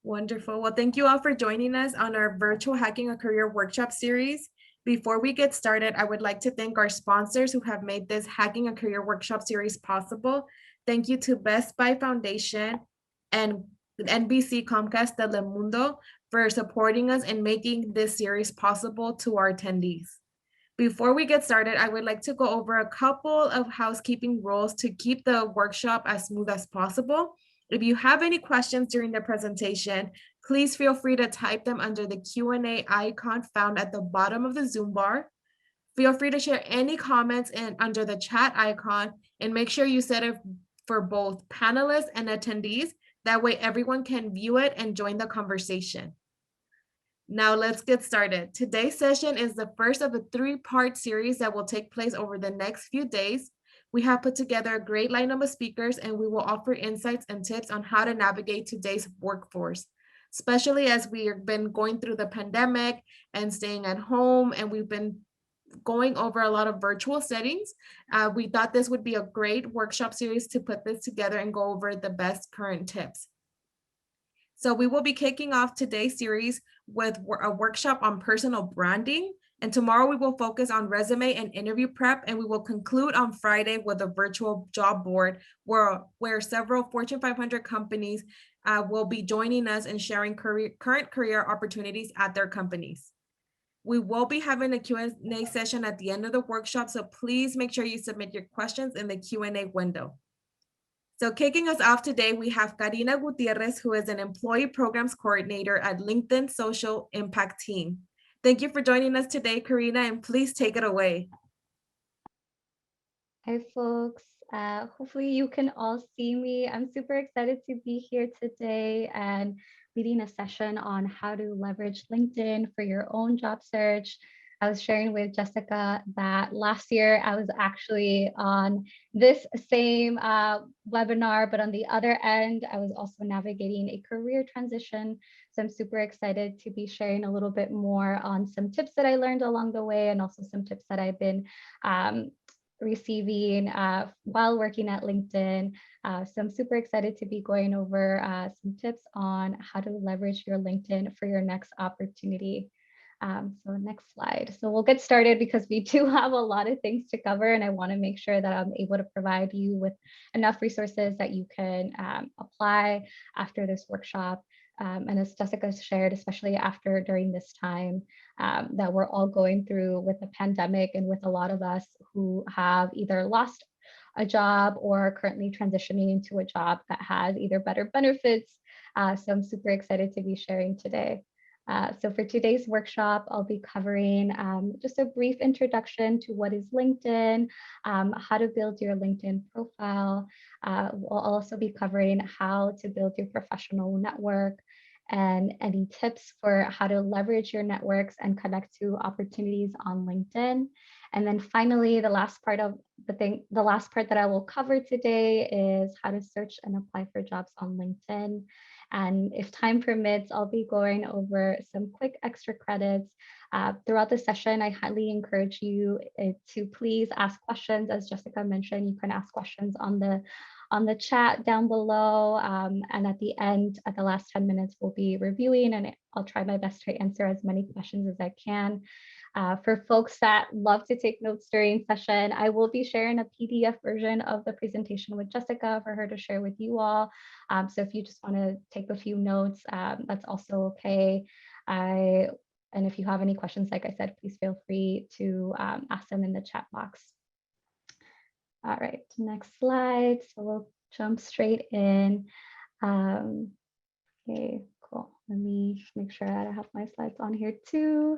Wonderful. Well, thank you all for joining us on our virtual Hacking a Career workshop series. Before we get started, I would like to thank our sponsors who have made this Hacking a Career workshop series possible. Thank you to Best Buy Foundation and NBC Comcast Telemundo for supporting us and making this series possible to our attendees. Before we get started, I would like to go over a couple of housekeeping rules to keep the workshop as smooth as possible. If you have any questions during the presentation, please feel free to type them under the Q&A icon found at the bottom of the Zoom bar. Feel free to share any comments under the chat icon and make sure you set it for both panelists and attendees. That way everyone can view it and join the conversation. Now let's get started. Today's session is the first of a three-part series that will take place over the next few days. We have put together a great lineup of speakers and we will offer insights and tips on how to navigate today's workforce, especially as we've been going through the pandemic and staying at home, and we've been going over a lot of virtual settings. We thought this would be a great workshop series to put this together and go over the best current tips. So we will be kicking off today's series with a workshop on personal branding. And tomorrow we will focus on resume and interview prep. And we will conclude on Friday with a virtual job board where several Fortune 500 companies will be joining us and sharing current career opportunities at their companies. We will be having a Q&A session at the end of the workshop. So please make sure you submit your questions in the Q&A window. So kicking us off today, we have Karina Gutierrez, who is an Employee Programs Coordinator at LinkedIn Social Impact Team. Thank you for joining us today, Karina, and please take it away. Hi, folks. Hopefully you can all see me. I'm super excited to be here today and leading a session on how to leverage LinkedIn for your own job search. I was sharing with Jessica that last year I was actually on this same webinar, but on the other end, I was also navigating a career transition. So I'm super excited to be sharing a little bit more on some tips that I learned along the way, and also some tips that I've been receiving while working at LinkedIn. So I'm super excited to be going over some tips on how to leverage your LinkedIn for your next opportunity. So next slide. So we'll get started because we do have a lot of things to cover, and I want to make sure that I'm able to provide you with enough resources that you can apply after this workshop. And as Jessica shared, especially during this time that we're all going through with the pandemic, and with a lot of us who have either lost a job or are currently transitioning into a job that has either better benefits. So I'm super excited to be sharing today. So for today's workshop, I'll be covering just a brief introduction to what is LinkedIn, how to build your LinkedIn profile. We'll also be covering how to build your professional network and any tips for how to leverage your networks and connect to opportunities on LinkedIn. And then finally, the last part that I will cover today is how to search and apply for jobs on LinkedIn. And if time permits, I'll be going over some quick extra credits. Throughout the session, I highly encourage you to please ask questions. As Jessica mentioned, you can ask questions on the chat down below. And at the end, at the last 10 minutes, we'll be reviewing, and I'll try my best to answer as many questions as I can. For folks that love to take notes during session, I will be sharing a PDF version of the presentation with Jessica for her to share with you all. So if you just want to take a few notes, that's also okay. And if you have any questions, like I said, please feel free to ask them in the chat box. All right, next slide. So we'll jump straight in. Okay, cool. Let me make sure that I have my slides on here too.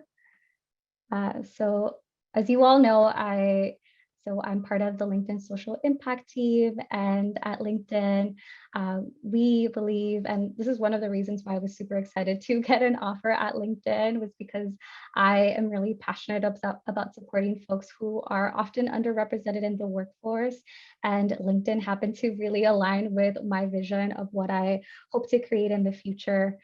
So as you all know, I'm part of the LinkedIn Social Impact Team, and at LinkedIn, we believe, and this is one of the reasons why I was super excited to get an offer at LinkedIn, was because I am really passionate about supporting folks who are often underrepresented in the workforce, and LinkedIn happened to really align with my vision of what I hope to create in the future,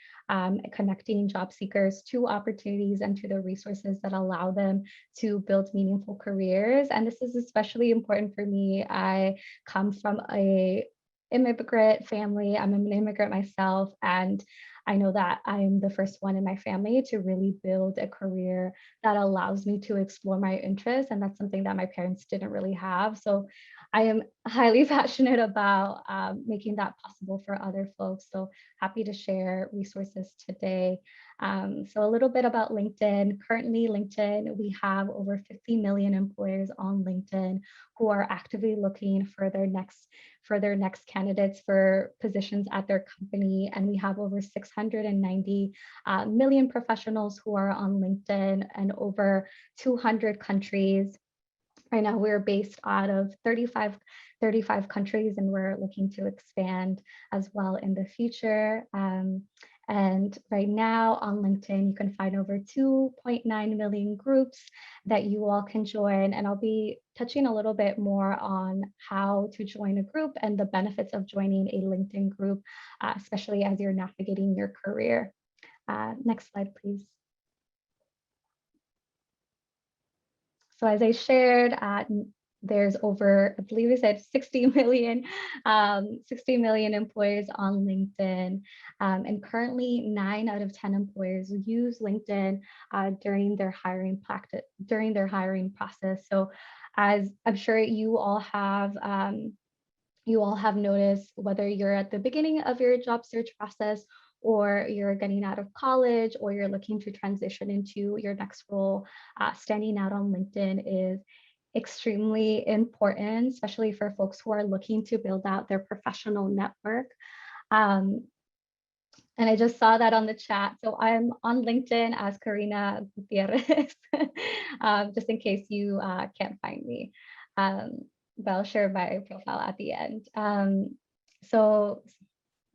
connecting job seekers to opportunities and to the resources that allow them to build meaningful careers. And this is especially important for me. I come from an immigrant family. I'm an immigrant myself, and I know that I'm the first one in my family to really build a career that allows me to explore my interests. And that's something that my parents didn't really have. So I am highly passionate about making that possible for other folks. So happy to share resources today. So a little bit about LinkedIn. Currently, LinkedIn, we have over 50 million employers on LinkedIn who are actively looking for their next candidates for positions at their company. And we have over 690 million professionals who are on LinkedIn and over 200 countries. Right now, we're based out of 35 countries, and we're looking to expand as well in the future. And right now on LinkedIn, you can find over 2.9 million groups that you all can join. And I'll be touching a little bit more on how to join a group and the benefits of joining a LinkedIn group, especially as you're navigating your career. Next slide, please. So as I shared, there's over, I believe I said 60 million employers on LinkedIn. And currently 9 out of 10 employers use LinkedIn during their hiring process. So as I'm sure you all have noticed, whether you're at the beginning of your job search process or you're getting out of college or you're looking to transition into your next role, standing out on LinkedIn is extremely important, especially for folks who are looking to build out their professional network. And I just saw that on the chat. So I'm on LinkedIn as Karina Gutierrez, just in case you can't find me. But I'll share my profile at the end. So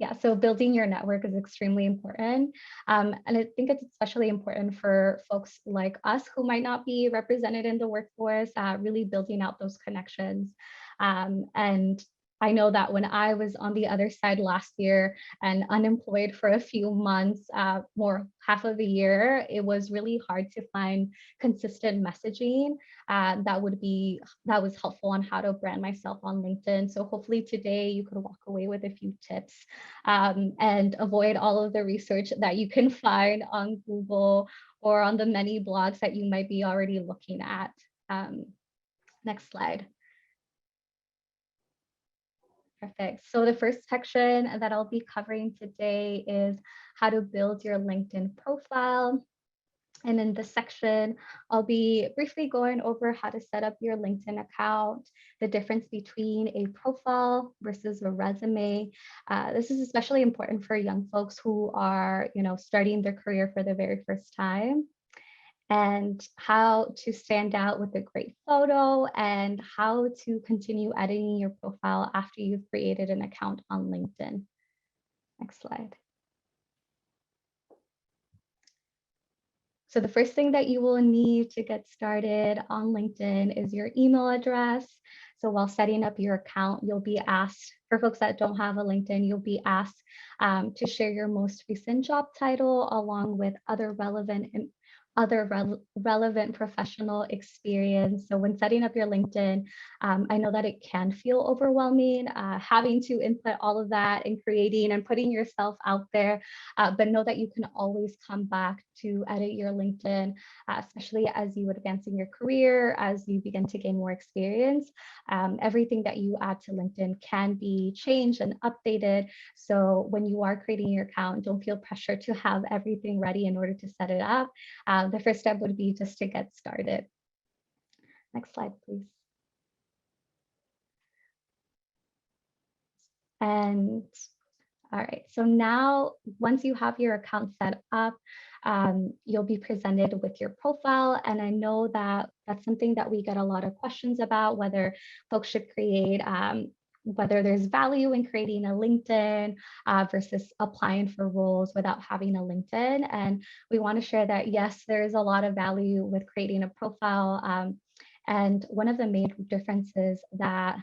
yeah, so building your network is extremely important. And I think it's especially important for folks like us who might not be represented in the workforce, really building out those connections. And I know that when I was on the other side last year and unemployed for a few months, more half of a year, it was really hard to find consistent messaging that was helpful on how to brand myself on LinkedIn. So hopefully today you could walk away with a few tips and avoid all of the research that you can find on Google or on the many blogs that you might be already looking at. Next slide. Perfect. So the first section that I'll be covering today is how to build your LinkedIn profile. And in this section, I'll be briefly going over how to set up your LinkedIn account, the difference between a profile versus a resume. This is especially important for young folks who are, starting their career for the very first time, and how to stand out with a great photo and how to continue editing your profile after you've created an account on LinkedIn. Next slide. So the first thing that you will need to get started on LinkedIn is your email address. So while setting up your account, you'll be asked, for folks that don't have a LinkedIn, you'll be asked to share your most recent job title along with other relevant professional experience. So when setting up your LinkedIn, I know that it can feel overwhelming, having to input all of that and creating and putting yourself out there, but know that you can always come back to edit your LinkedIn, especially as you advance in your career, as you begin to gain more experience. Everything that you add to LinkedIn can be changed and updated. So when you are creating your account, don't feel pressure to have everything ready in order to set it up. The first step would be just to get started. Next slide, please. And all right, so now once you have your account set up, you'll be presented with your profile. And I know that that's something that we get a lot of questions about, whether folks should create whether there's value in creating a LinkedIn versus applying for roles without having a LinkedIn. And we want to share that, yes, there is a lot of value with creating a profile. And one of the main differences that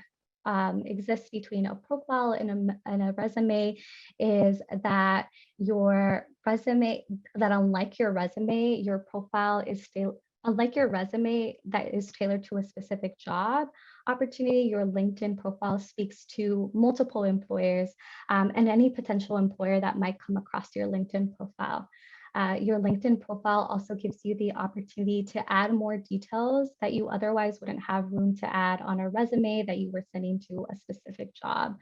exists between a profile and a resume is that your resume, that unlike your resume, your profile is still, unlike your resume that is tailored to a specific job, opportunity, your LinkedIn profile speaks to multiple employers and any potential employer that might come across your LinkedIn profile. Your LinkedIn profile also gives you the opportunity to add more details that you otherwise wouldn't have room to add on a resume that you were sending to a specific job.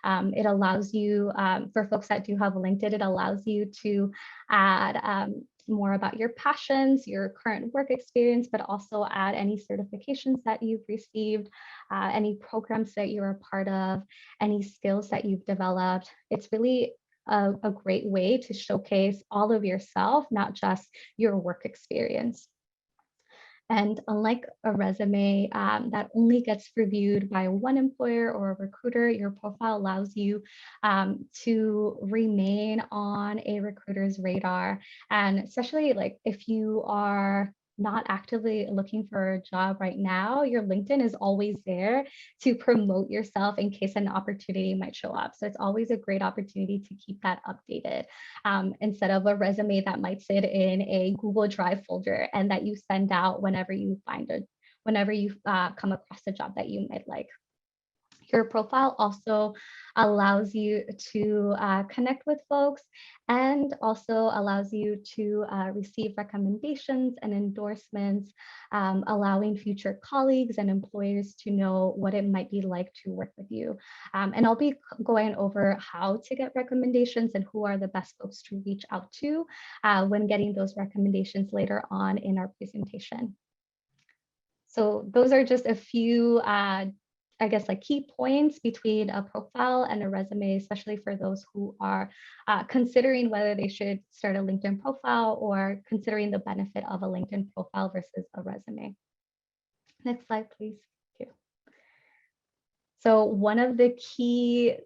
It allows you, for folks that do have LinkedIn, it allows you to add more about your passions, your current work experience, but also add any certifications that you've received, any programs that you're a part of, any skills that you've developed. It's really a great way to showcase all of yourself, not just your work experience. And unlike a resume that only gets reviewed by one employer or a recruiter, your profile allows you to remain on a recruiter's radar. And especially like if you are not actively looking for a job right now, your LinkedIn is always there to promote yourself in case an opportunity might show up. So it's always a great opportunity to keep that updated instead of a resume that might sit in a Google Drive folder and that you send out whenever you come across a job that you might like. Your profile also allows you to connect with folks and also allows you to receive recommendations and endorsements, allowing future colleagues and employers to know what it might be like to work with you. And I'll be going over how to get recommendations and who are the best folks to reach out to when getting those recommendations later on in our presentation. So those are just a few I guess like key points between a profile and a resume, especially for those who are considering whether they should start a LinkedIn profile or considering the benefit of a LinkedIn profile versus a resume. Next slide, please. Thank you. So one of the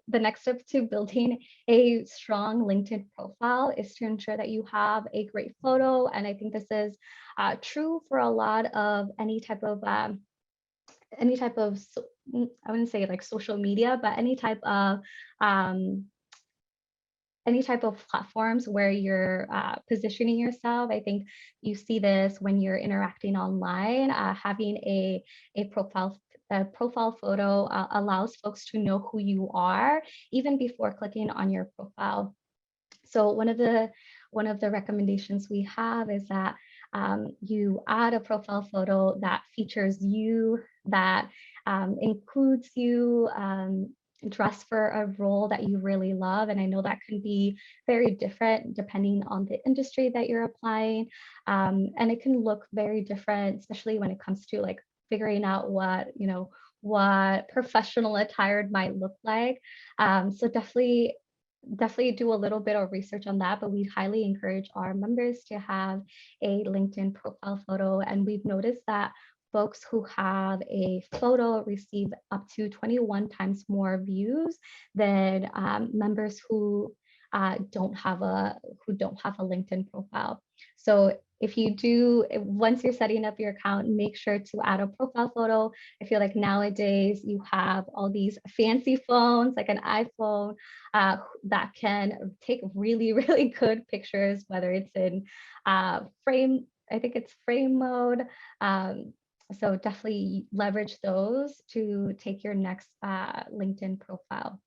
next step to building a strong LinkedIn profile is to ensure that you have a great photo. And I think this is true for a lot of any type of I wouldn't say like social media, but any type of platforms where you're positioning yourself. I think you see this when you're interacting online. Having a profile photo allows folks to know who you are even before clicking on your profile. So one of the recommendations we have is that you add a profile photo that features you, that includes you dressed for a role that you really love. And I know that can be very different depending on the industry that you're applying. And it can look very different, especially when it comes to like figuring out what professional attire might look like. So definitely do a little bit of research on that, but we highly encourage our members to have a LinkedIn profile photo. And we've noticed that folks who have a photo receive up to 21 times more views than members who don't have a LinkedIn profile. So once you're setting up your account, make sure to add a profile photo. I feel like nowadays you have all these fancy phones, like an iPhone, that can take really, really good pictures, whether it's in frame, I think it's frame mode. So definitely leverage those to take your next LinkedIn profile.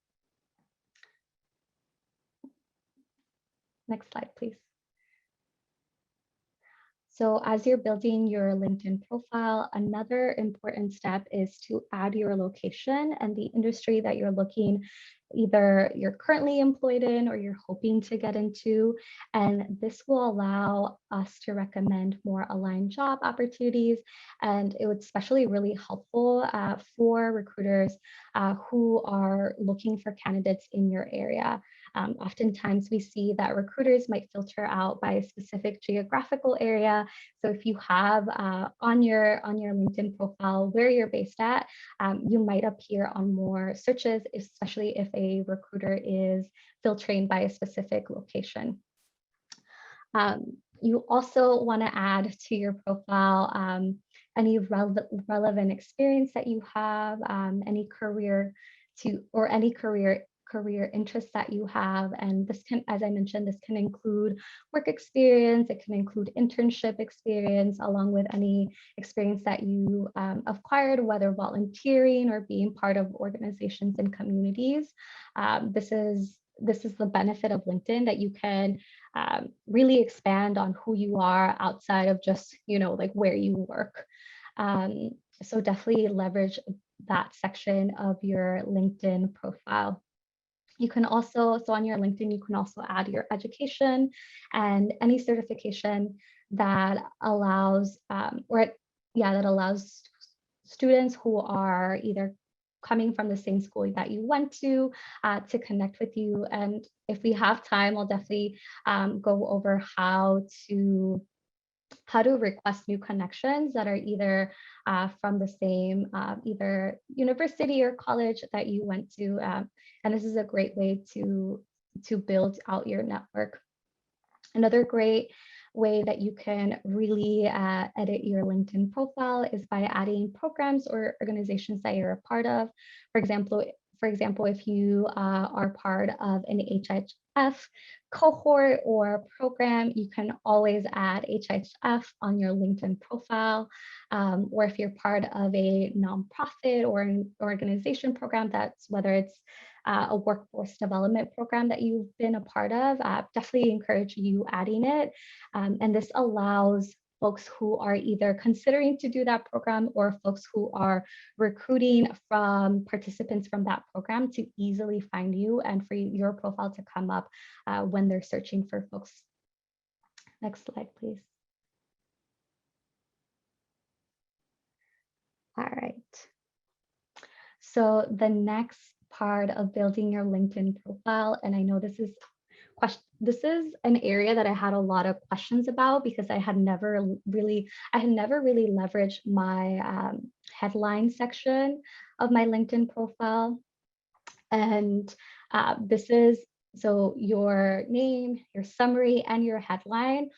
Next slide, please. So as you're building your LinkedIn profile, another important step is to add your location and the industry that you're looking, either you're currently employed in or you're hoping to get into. And this will allow us to recommend more aligned job opportunities. And it would especially really helpful for recruiters who are looking for candidates in your area. Oftentimes we see that recruiters might filter out by a specific geographical area. So if you have on your LinkedIn profile where you're based at, you might appear on more searches, especially if a recruiter is filtering by a specific location. You also want to add to your profile any relevant experience that you have, any career career interests that you have. And this can, as I mentioned, this can include work experience, it can include internship experience, along with any experience that you acquired, whether volunteering or being part of organizations and communities. This is the benefit of LinkedIn, that you can really expand on who you are outside of just, like where you work. So definitely leverage that section of your LinkedIn profile. You can also, so on your LinkedIn, you can also add your education and any certification that allows, that allows students who are either coming from the same school that you went to connect with you. And if we have time, I'll definitely go over how to request new connections that are either from the same either university or college that you went to. And this is a great way to build out your network. Another great way that you can really edit your LinkedIn profile is by adding programs or organizations that you're a part of. For example, if you are part of an HHF cohort or program, you can always add HHF on your LinkedIn profile. Or if you're part of a nonprofit or an organization program, that's whether it's a workforce development program that you've been a part of, definitely encourage you adding it. And this allows folks who are either considering to do that program or folks who are recruiting from participants from that program to easily find you and for your profile to come up when they're searching for folks. Next slide, please. All right. So the next part of building your LinkedIn profile, and I know this is an area that I had a lot of questions about because I had never really leveraged my headline section of my LinkedIn profile. And so your name, your summary, and your headline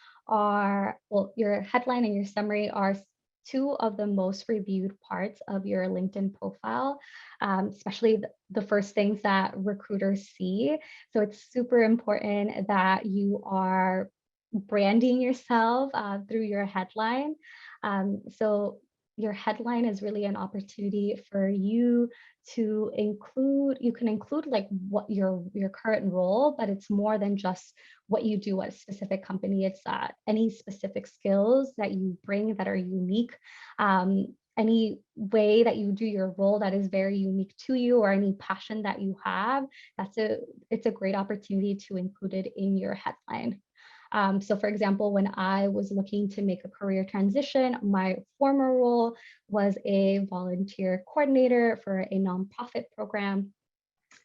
your headline and your summary are two of the most reviewed parts of your LinkedIn profile, especially the first things that recruiters see. So it's super important that you are branding yourself through your headline. So your headline is really an opportunity for you to include, you can include like what your current role, but it's more than just what you do at a specific company. It's any specific skills that you bring that are unique, any way that you do your role that is very unique to you, or any passion that you have. It's a great opportunity to include it in your headline. So for example, when I was looking to make a career transition, my former role was a volunteer coordinator for a nonprofit program.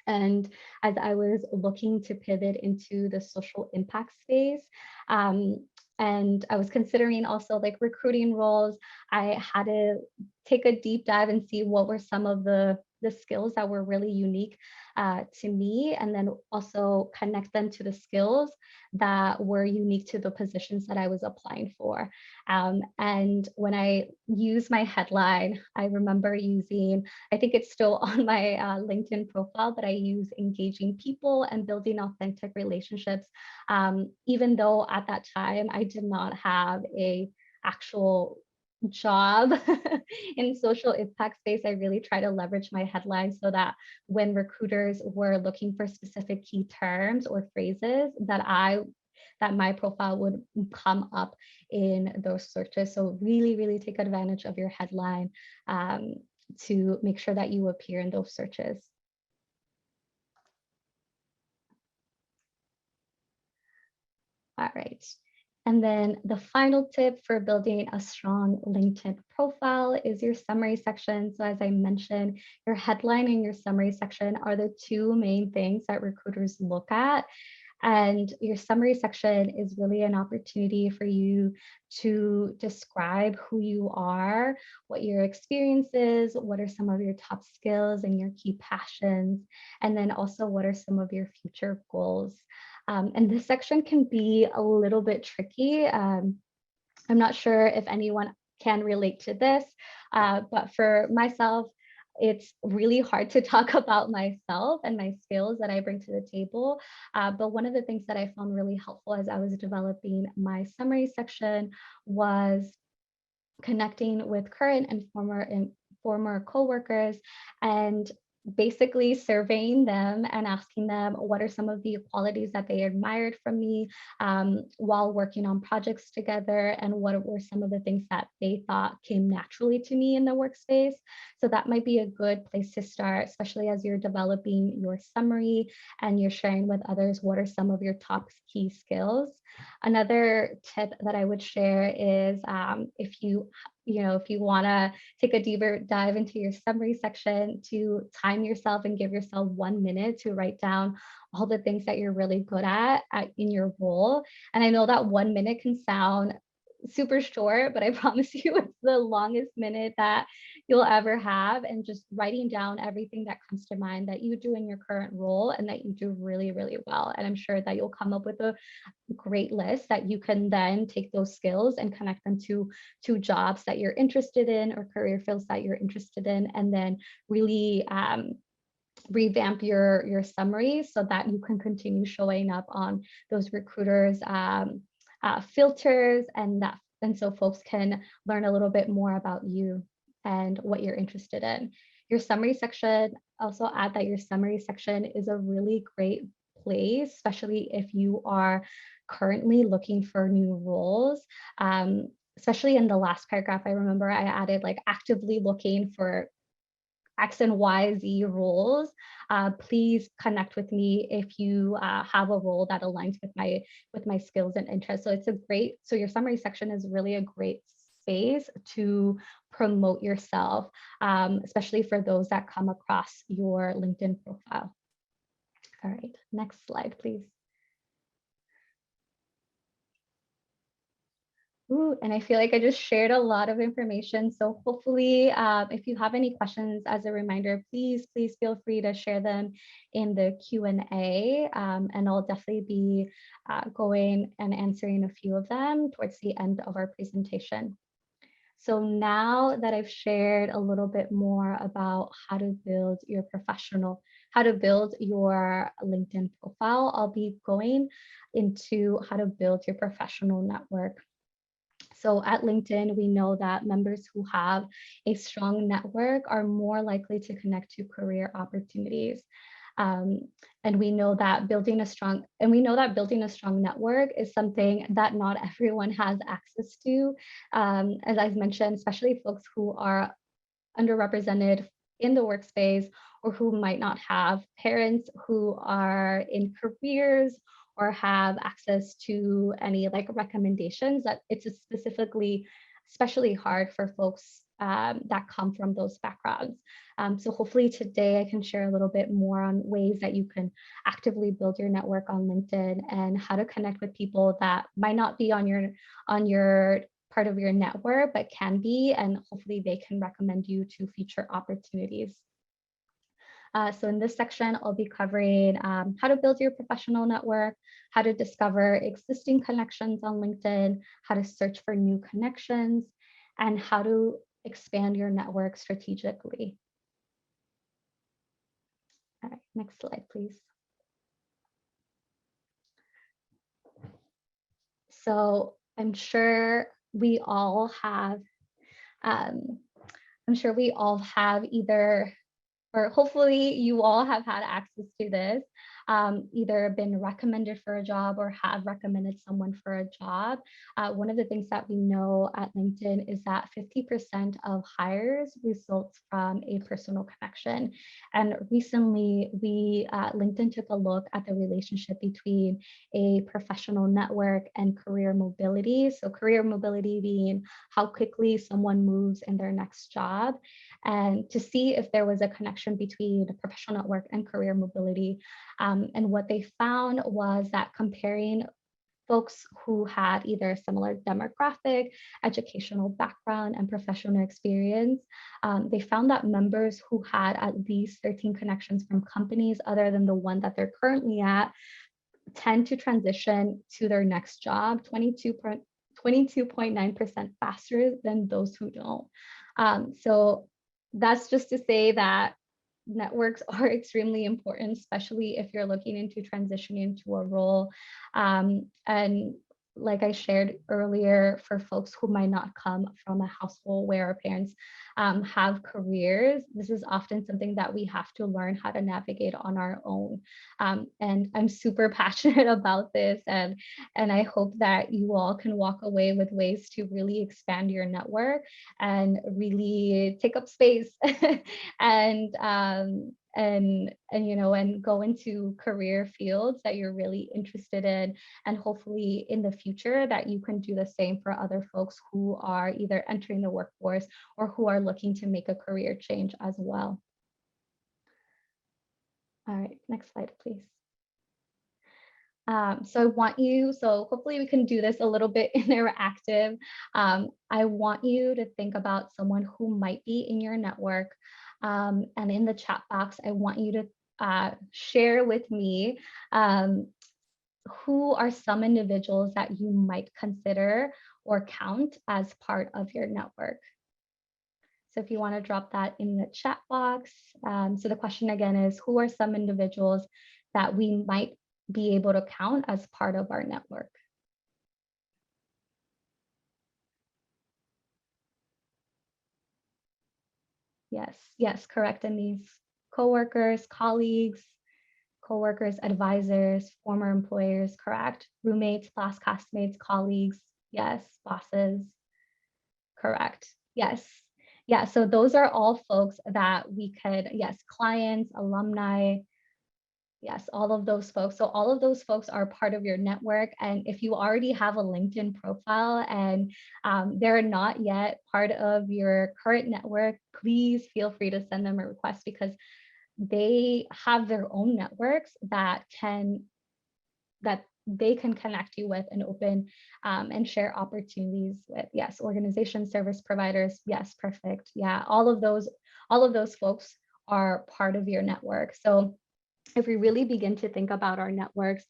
And as I was looking to pivot into the social impact space, and I was considering also like recruiting roles, I had to take a deep dive and see what were some of the skills that were really unique to me, and then also connect them to the skills that were unique to the positions that I was applying for. And when I use my headline, I remember using, I think it's still on my LinkedIn profile, but I use engaging people and building authentic relationships. Even though at that time I did not have a actual job in social impact space, I really try to leverage my headline so that when recruiters were looking for specific key terms or phrases that my profile would come up in those searches. So really take advantage of your headline to make sure that you appear in those searches. All right. And then the final tip for building a strong LinkedIn profile is your summary section. So as I mentioned, your headline and your summary section are the two main things that recruiters look at. And your summary section is really an opportunity for you to describe who you are, what your experience is, what are some of your top skills and your key passions, and then also what are some of your future goals. And this section can be a little bit tricky. I'm not sure if anyone can relate to this, but for myself, it's really hard to talk about myself and my skills that I bring to the table. But one of the things that I found really helpful as I was developing my summary section was connecting with current and former coworkers and basically surveying them and asking them what are some of the qualities that they admired from me while working on projects together, and what were some of the things that they thought came naturally to me in the workspace. So that might be a good place to start, especially as you're developing your summary and you're sharing with others what are some of your top key skills. Another tip that I would share is if you want to take a deeper dive into your summary section, to time yourself and give yourself 1 minute to write down all the things that you're really good at in your role. And I know that 1 minute can sound super short, but I promise you it's the longest minute that you'll ever have. And just writing down everything that comes to mind that you do in your current role and that you do really, really well. And I'm sure that you'll come up with a great list that you can then take those skills and connect them to jobs that you're interested in or career fields that you're interested in, and then really revamp your summary so that you can continue showing up on those recruiters filters, and so folks can learn a little bit more about you and what you're interested in. Your summary section, also add that your summary section is a really great place, especially if you are currently looking for new roles. Especially in the last paragraph, I remember I added like actively looking for X and Y, Z roles. Please connect with me if you have a role that aligns with my skills and interests. So your summary section is really a great space to promote yourself, especially for those that come across your LinkedIn profile. All right, next slide, please. Ooh, and I feel like I just shared a lot of information. So hopefully, if you have any questions, as a reminder, please feel free to share them in the Q&A, and I'll definitely be going and answering a few of them towards the end of our presentation. So now that I've shared a little bit more about how to build your LinkedIn profile, I'll be going into how to build your professional network. So at LinkedIn, we know that members who have a strong network are more likely to connect to career opportunities. And we know that building a strong network is something that not everyone has access to. As I've mentioned, especially folks who are underrepresented in the workspace, or who might not have parents who are in careers or have access to any like recommendations, that it's especially hard for folks that come from those backgrounds. So hopefully today I can share a little bit more on ways that you can actively build your network on LinkedIn, and how to connect with people that might not be on your part of your network, but can be, and hopefully they can recommend you to future opportunities. So in this section, I'll be covering how to build your professional network, how to discover existing connections on LinkedIn, how to search for new connections, and how to expand your network strategically. All right, next slide, please. So I'm sure we all have either, or hopefully you all have had access to this, either been recommended for a job or have recommended someone for a job. One of the things that we know at LinkedIn is that 50% of hires results from a personal connection. And recently LinkedIn took a look at the relationship between a professional network and career mobility. So career mobility being how quickly someone moves in their next job, and to see if there was a connection between the professional network and career mobility. And what they found was that comparing folks who had either a similar demographic, educational background, and professional experience, they found that members who had at least 13 connections from companies other than the one that they're currently at tend to transition to their next job 22.9% faster than those who don't. So that's just to say that networks are extremely important, especially if you're looking into transitioning into a role. And like I shared earlier, for folks who might not come from a household where our parents have careers, this is often something that we have to learn how to navigate on our own. And I'm super passionate about this, and I hope that you all can walk away with ways to really expand your network and really take up space and and go into career fields that you're really interested in, and hopefully in the future that you can do the same for other folks who are either entering the workforce or who are looking to make a career change as well. All right, next slide, please. So hopefully we can do this a little bit interactive. I want you to think about someone who might be in your network. And in the chat box, I want you to share with me who are some individuals that you might consider or count as part of your network. So if you want to drop that in the chat box. So the question again is, who are some individuals that we might be able to count as part of our network? Yes, correct. And these coworkers, colleagues, coworkers, advisors, former employers, correct. Roommates, class classmates, colleagues, yes, bosses, correct. Yes. Yeah, so those are all folks that we could, yes, clients, alumni, yes, all of those folks. So all of those folks are part of your network. And if you already have a LinkedIn profile and they're not yet part of your current network, please feel free to send them a request, because they have their own networks that they can connect you with and open and share opportunities with. Yes, organizations, service providers. Yes, perfect. Yeah, all of those folks are part of your network. So if we really begin to think about our networks,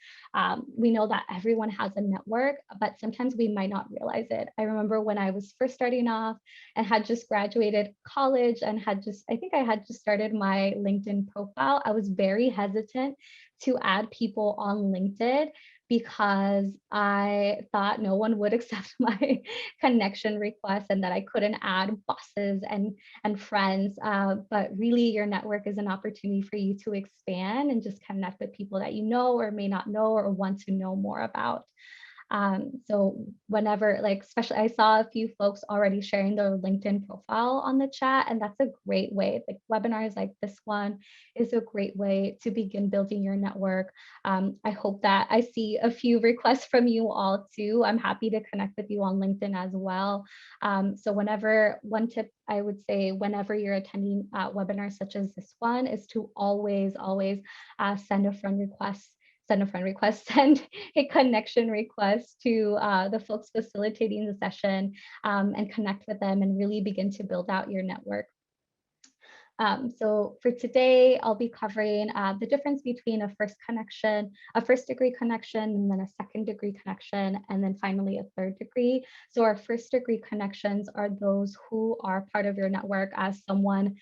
we know that everyone has a network, but sometimes we might not realize it. I remember when I was first starting off and had just graduated college and I think I had just started my LinkedIn profile. I was very hesitant to add people on LinkedIn because I thought no one would accept my connection request and that I couldn't add bosses and friends. But really, your network is an opportunity for you to expand and just connect with people that you know or may not know or want to know more about. So whenever, like, especially I saw a few folks already sharing their LinkedIn profile on the chat, and that's a great way. Like webinars like this one is a great way to begin building your network. I hope that I see a few requests from you all too. I'm happy to connect with you on LinkedIn as well. So one tip I would say whenever you're attending webinars such as this one is to always send a friend request, send a connection request to the folks facilitating the session, and connect with them and really begin to build out your network. So for today, I'll be covering the difference between a first degree connection, and then a second degree connection, and then finally a third degree. So our first degree connections are those who are part of your network as someone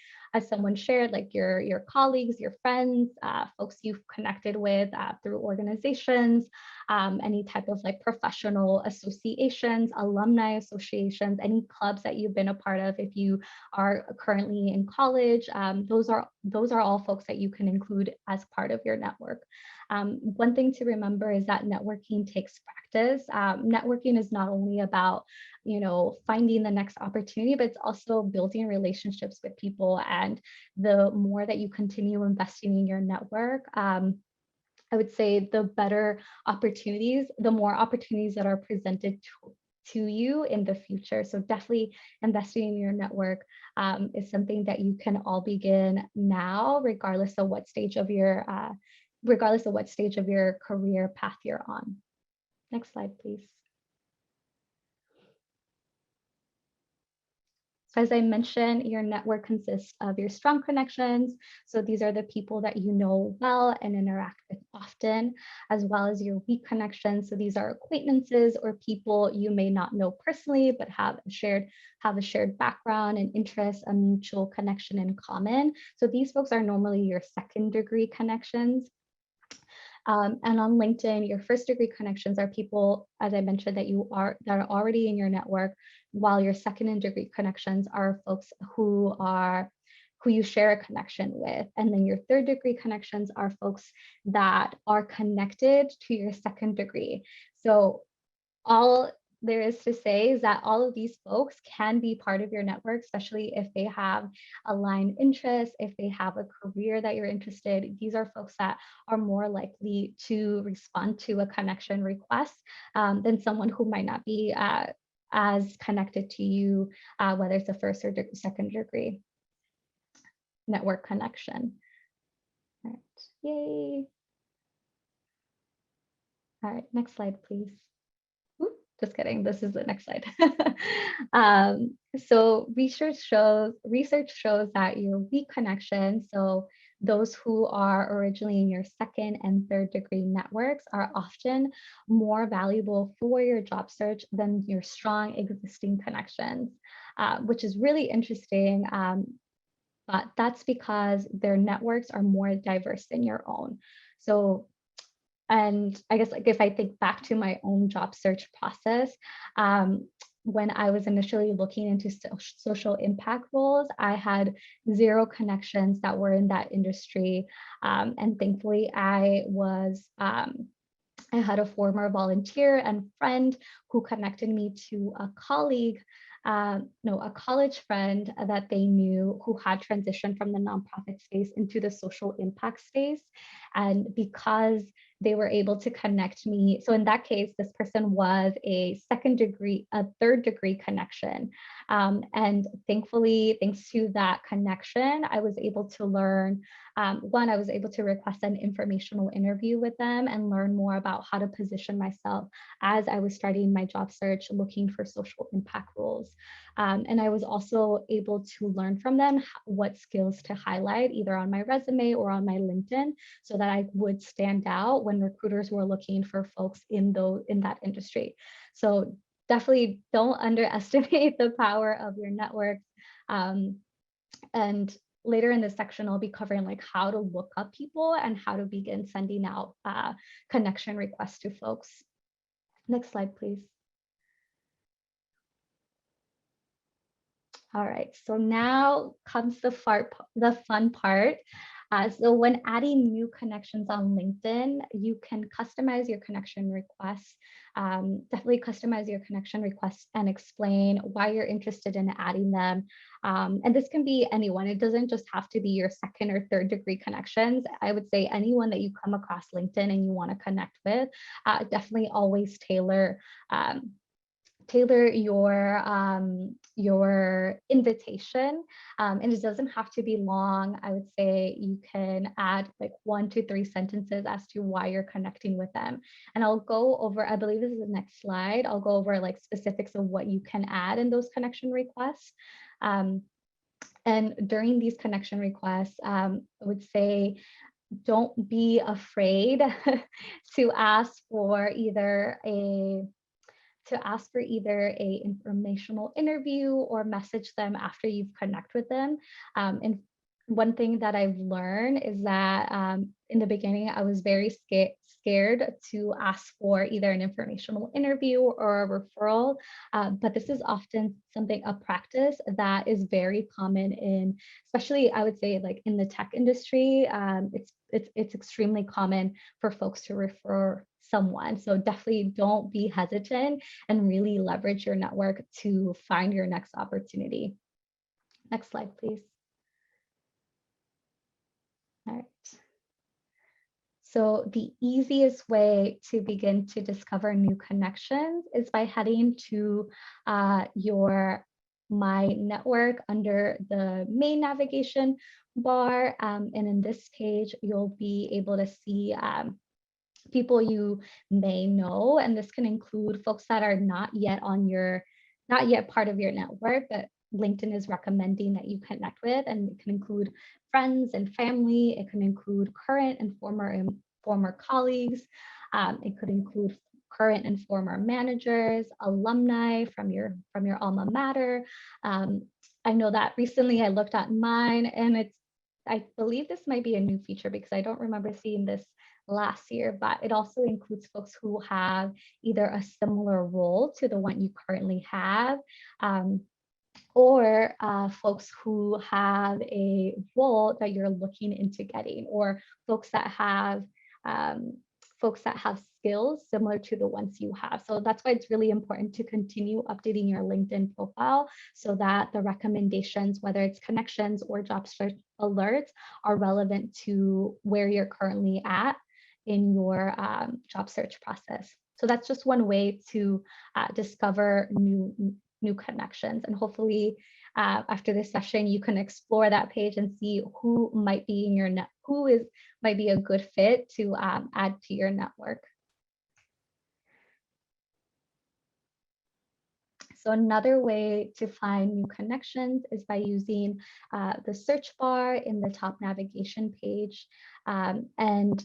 shared, like your colleagues, your friends, folks you've connected with through organizations, any type of like professional associations, alumni associations, any clubs that you've been a part of. If you are currently in college, those are all folks that you can include as part of your network. One thing to remember is that networking takes practice. Networking is not only about finding the next opportunity, but it's also building relationships with people. And the more that you continue investing in your network, I would say the more opportunities that are presented to you in the future. So definitely investing in your network is something that you can all begin now, regardless of what stage of your career path you're on. Next slide, please. As I mentioned, your network consists of your strong connections. So these are the people that you know well and interact with often, as well as your weak connections. So these are acquaintances or people you may not know personally, but have a shared background and interest, a mutual connection in common. So these folks are normally your second degree connections. And on LinkedIn, your first degree connections are people, as I mentioned, that are already in your network, while your second degree connections are folks who you share a connection with. And then your third degree connections are folks that are connected to your second degree. So all there is to say is that all of these folks can be part of your network, especially if they have aligned interests, if they have a career that you're interested. These are folks that are more likely to respond to a connection request than someone who might not be as connected to you, whether it's a first or second degree network connection. All right, yay. All right, next slide, please. Just kidding. This is the next slide. So research shows that your weak connections, so those who are originally in your second and third degree networks, are often more valuable for your job search than your strong existing connections, which is really interesting. But that's because their networks are more diverse than your own. So and I guess like if I think back to my own job search process, when I was initially looking into social impact roles, I had zero connections that were in that industry. And thankfully, I had a former volunteer and friend who connected me to a colleague, no, a college friend that they knew who had transitioned from the nonprofit space into the social impact space. And because they were able to connect me, so in that case, this person was a third degree connection. And thankfully, thanks to that connection, I was able to learn I was able to request an informational interview with them and learn more about how to position myself as I was starting my job search, looking for social impact roles. And I was also able to learn from them what skills to highlight either on my resume or on my LinkedIn so that I would stand out when recruiters were looking for folks in that industry. So definitely don't underestimate the power of your network. And later in this section, I'll be covering like how to look up people and how to begin sending out connection requests to folks. Next slide, please. All right, so now comes the fun part. So when adding new connections on LinkedIn, you can customize your connection requests. Definitely customize your connection requests and explain why you're interested in adding them. And this can be anyone. It doesn't just have to be your second or third degree connections. I would say anyone that you come across LinkedIn and you want to connect with, definitely always tailor your invitation, and it doesn't have to be long. I would say you can add like 1 to 3 sentences as to why you're connecting with them. And I'll go over, I believe this is the next slide, I'll go over like specifics of what you can add in those connection requests. And during these connection requests, I would say don't be afraid to ask for either a informational interview or message them after you've connect with them. And one thing that I've learned is that in the beginning, I was very scared to ask for either an informational interview or a referral. But this is often a practice that is very common especially I would say like in the tech industry. It's extremely common for folks to refer someone. So definitely don't be hesitant and really leverage your network to find your next opportunity. Next slide, please. All right. So the easiest way to begin to discover new connections is by heading to My Network under the main navigation bar. And in this page, you'll be able to see people you may know, and this can include folks that are not yet part of your network, but LinkedIn is recommending that you connect with, and it can include friends and family. It can include current and former colleagues. It could include current and former managers, alumni from your alma mater. I know that recently I looked at mine, and I believe this might be a new feature because I don't remember seeing this last year, but it also includes folks who have either a similar role to the one you currently have, or folks who have a role that you're looking into getting, or folks that have skills similar to the ones you have. So that's why it's really important to continue updating your LinkedIn profile so that the recommendations, whether it's connections or job search alerts, are relevant to where you're currently at in your job search process. So that's just one way to discover new connections. And hopefully after this session, you can explore that page and see who might be in your might be a good fit to add to your network. So another way to find new connections is by using the search bar in the top navigation page. And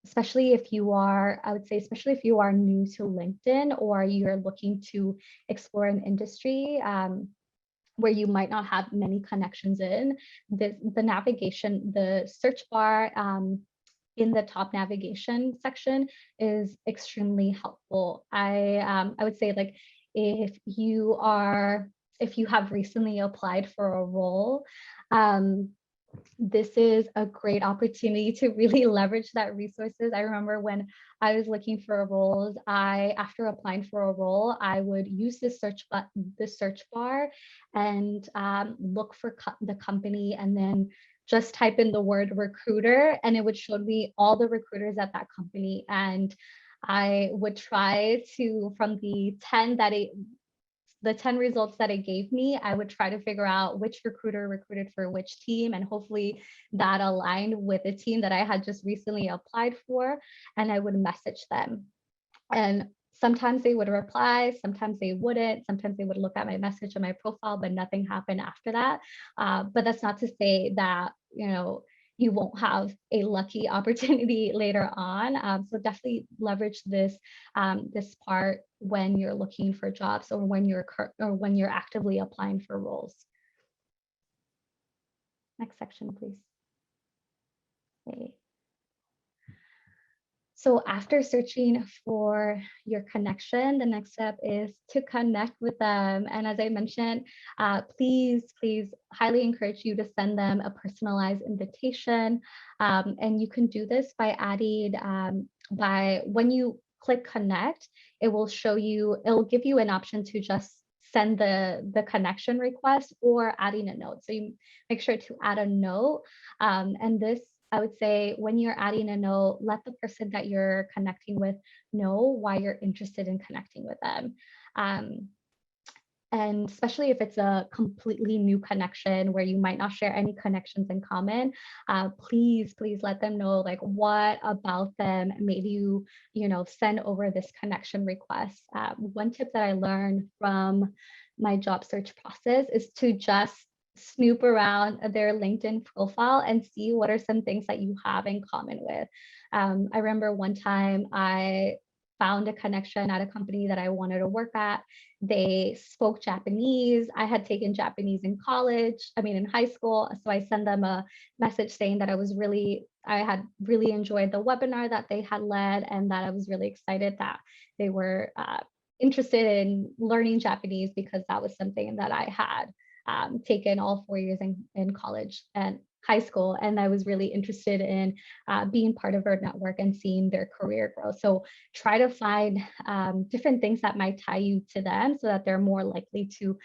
especially if you are, I would say, especially if you are new to LinkedIn or you're looking to explore an industry where you might not have many connections in, the search bar in the top navigation section is extremely helpful. I would say, like, if you have recently applied for a role, this is a great opportunity to really leverage that resources. I remember when I was looking for roles, after applying for a role, I would use the search bar and look for the company, and then just type in the word recruiter, and it would show me all the recruiters at that company. And I would try to, from the 10 results that it gave me, I would try to figure out which recruiter recruited for which team, and hopefully that aligned with a team that I had just recently applied for, and I would message them. And sometimes they would reply, sometimes they wouldn't, sometimes they would look at my message and my profile, but nothing happened after that. But that's not to say that, you won't have a lucky opportunity later on. So definitely leverage this part when you're looking for jobs, or when you're actively applying for roles. Next section, please. Okay. So after searching for your connection, the next step is to connect with them. And as I mentioned, please highly encourage you to send them a personalized invitation. And you can do this by adding, when you click connect, it will give you an option to just send the connection request or adding a note. So you make sure to add a note. And this, I would say, when you're adding a note, let the person that you're connecting with know why you're interested in connecting with them. And especially if it's a completely new connection where you might not share any connections in common, please let them know, like, what about them made you, send over this connection request. One tip that I learned from my job search process is to just snoop around their LinkedIn profile and see what are some things that you have in common with. I remember one time I found a connection at a company that I wanted to work at. They spoke Japanese. I had taken Japanese in high school. So I sent them a message saying that I had really enjoyed the webinar that they had led, and that I was really excited that they were interested in learning Japanese, because that was something that I had taken all 4 years in college and high school, and I was really interested in being part of their network and seeing their career grow. So try to find different things that might tie you to them, so that they're more likely to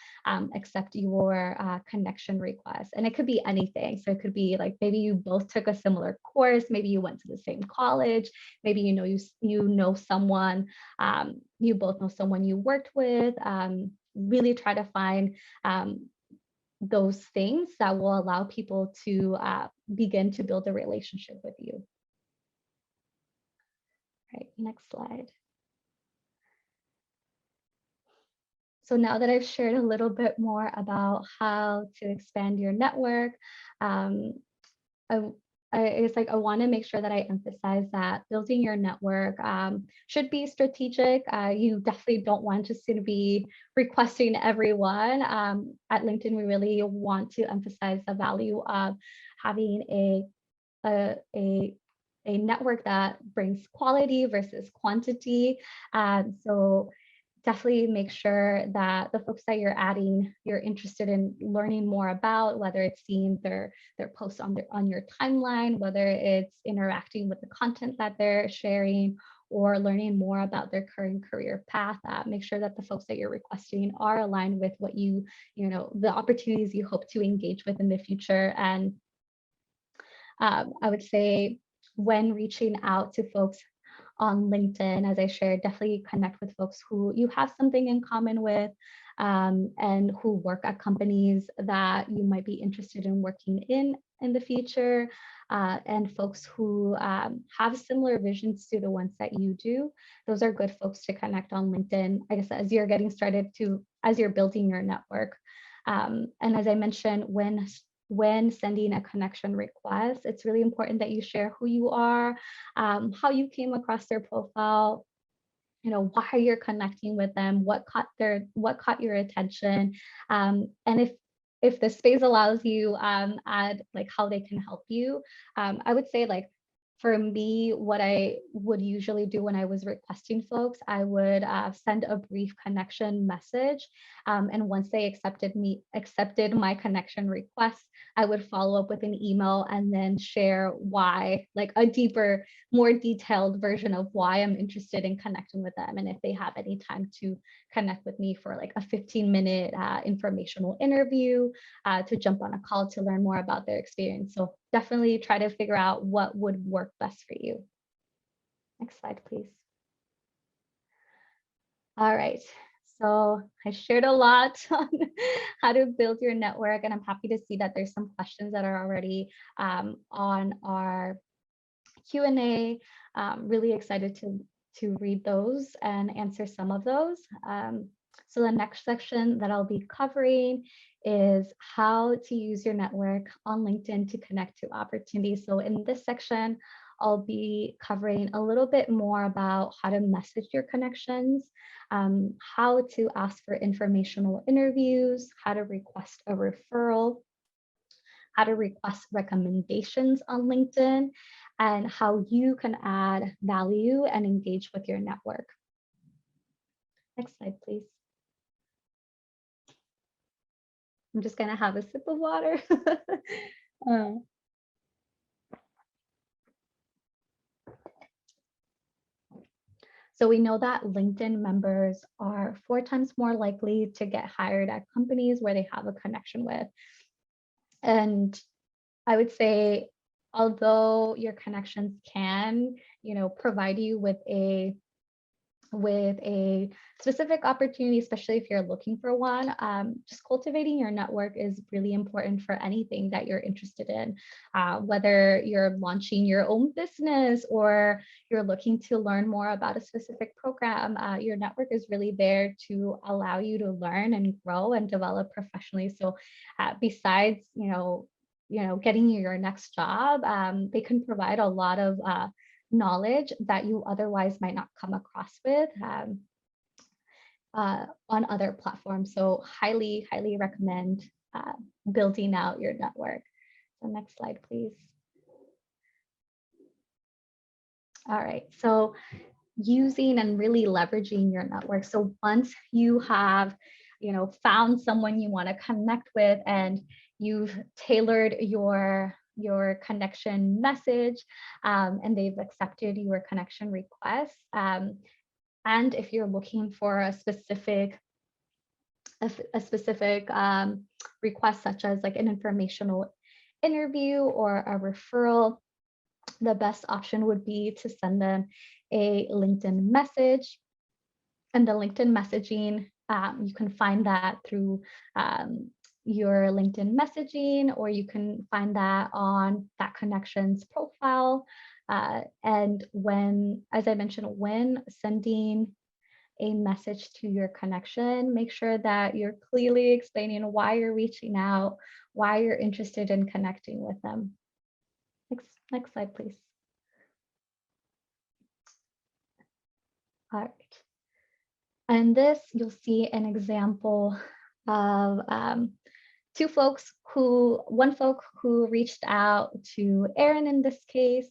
accept your connection request. And it could be anything. So it could be like, maybe you both took a similar course, maybe you went to the same college, maybe you know someone, you both know someone you worked with. Really try to find those things that will allow people to begin to build a relationship with you. All right, next slide. So now that I've shared a little bit more about how to expand your network, um, I, it's like I want to make sure that I emphasize that building your network should be strategic. You definitely don't want just to be requesting everyone. At LinkedIn, we really want to emphasize the value of having a, a a network that brings quality versus quantity. So definitely make sure that the folks that you're adding, you're interested in learning more about, whether it's seeing their posts on your timeline, whether it's interacting with the content that they're sharing, or learning more about their current career path. Make sure that the folks that you're requesting are aligned with what the opportunities you hope to engage with in the future. And I would say when reaching out to folks on LinkedIn, as I shared, definitely connect with folks who you have something in common with, and who work at companies that you might be interested in working in the future, and folks who have similar visions to the ones that you do. Those are good folks to connect on LinkedIn, I guess, as you're getting started as you're building your network. And as I mentioned, when sending a connection request, it's really important that you share who you are, how you came across their profile, why you're connecting with them, what caught your attention, and if the space allows you, add like how they can help you. I would say, like, for me, what I would usually do when I was requesting folks, I would send a brief connection message, and once they accepted my connection request, I would follow up with an email and then share why, like a deeper, more detailed version of why I'm interested in connecting with them, and if they have any time to connect with me for like a 15-minute informational interview, to jump on a call to learn more about their experience. So definitely try to figure out what would work best for you. Next slide, please. All right. So I shared a lot on how to build your network, and I'm happy to see that there's some questions that are already on our Q&A. Really excited to read those and answer some of those. So the next section that I'll be covering is how to use your network on LinkedIn to connect to opportunities. So in this section, I'll be covering a little bit more about how to message your connections, how to ask for informational interviews, how to request a referral, how to request recommendations on LinkedIn, and how you can add value and engage with your network. Next slide, please. I'm just going to have a sip of water. So we know that LinkedIn members are 4 times more likely to get hired at companies where they have a connection with. And I would say, although your connections can, provide you with a specific opportunity, especially if you're looking for one, just cultivating your network is really important for anything that you're interested in. Whether you're launching your own business or you're looking to learn more about a specific program, your network is really there to allow you to learn and grow and develop professionally. So besides, getting you your next job, they can provide a lot of knowledge that you otherwise might not come across with on other platforms. So highly, highly recommend building out your network. So next slide, please. All right, so using and really leveraging your network. So once you have, found someone you want to connect with and you've tailored your connection message, and they've accepted your connection request, and if you're looking for a specific request, such as like an informational interview or a referral, the best option would be to send them a LinkedIn message. And the LinkedIn messaging, you can find that through your LinkedIn messaging, or you can find that on that connections profile. And as I mentioned, when sending a message to your connection. Make sure that you're clearly explaining why you're reaching out, why you're interested in connecting with them. Next slide, please. All right. And this, you'll see an example of one folk who reached out to Erin in this case.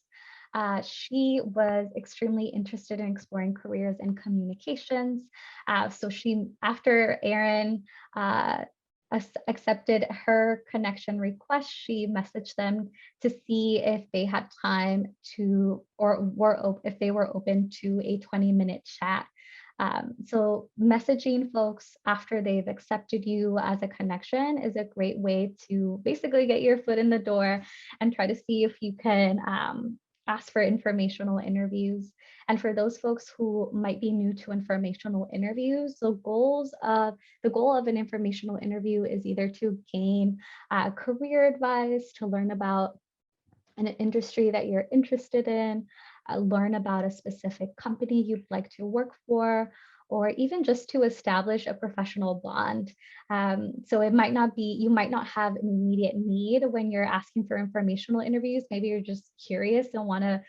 She was extremely interested in exploring careers in communications. So after Erin accepted her connection request, she messaged them to see if they had time to, if they were open to a 20-minute chat. So messaging folks after they've accepted you as a connection is a great way to basically get your foot in the door and try to see if you can ask for informational interviews. And for those folks who might be new to informational interviews, the goal of an informational interview is either to gain career advice, to learn about an industry that you're interested in, learn about a specific company you'd like to work for, or even just to establish a professional bond. So you might not have an immediate need when you're asking for informational interviews. Maybe you're just curious and want to,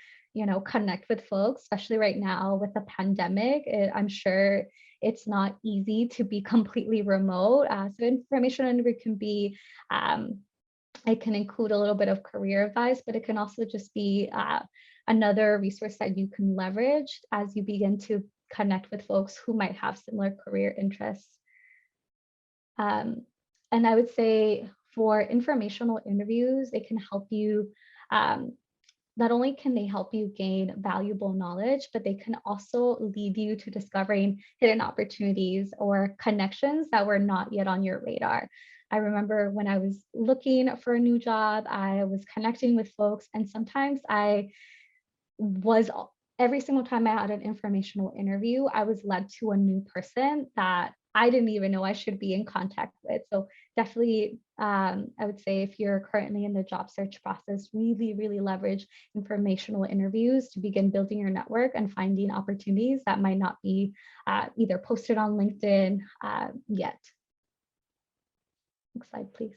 connect with folks, especially right now with the pandemic. I'm sure it's not easy to be completely remote. So informational interview can be it can include a little bit of career advice, but it can also just be another resource that you can leverage as you begin to connect with folks who might have similar career interests. And I would say for informational interviews, it can help you, not only can they help you gain valuable knowledge, but they can also lead you to discovering hidden opportunities or connections that were not yet on your radar. I remember when I was looking for a new job, I was connecting with folks, and sometimes every single time I had an informational interview, I was led to a new person that I didn't even know I should be in contact with. So definitely, I would say if you're currently in the job search process, really, really leverage informational interviews to begin building your network and finding opportunities that might not be either posted on LinkedIn yet. Next slide, please.